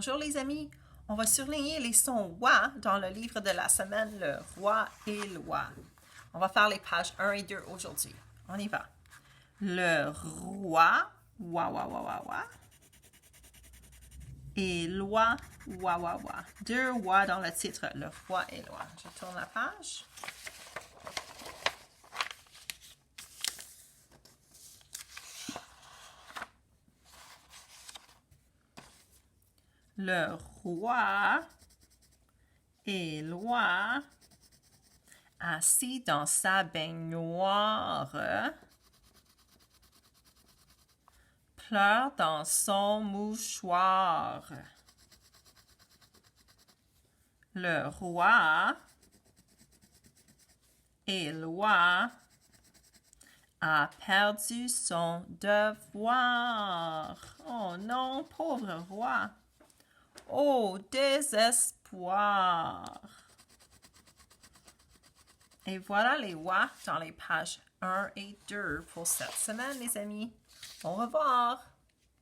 Bonjour les amis, on va surligner les sons wa dans le livre de la semaine, le Roi Éloi. On va faire les pages 1 et 2 aujourd'hui. On y va. Le roi, wa wa wa wa wa. Éloi, wa wa wa. Deux wa dans le titre, le Roi Éloi. Je tourne la page. Le roi Éloi, assis dans sa baignoire, pleure dans son mouchoir. Le roi Éloi a perdu son devoir. Oh non, pauvre roi! Oh, désespoir! Et voilà les wa dans les pages 1 et 2 pour cette semaine, les amis. Au revoir!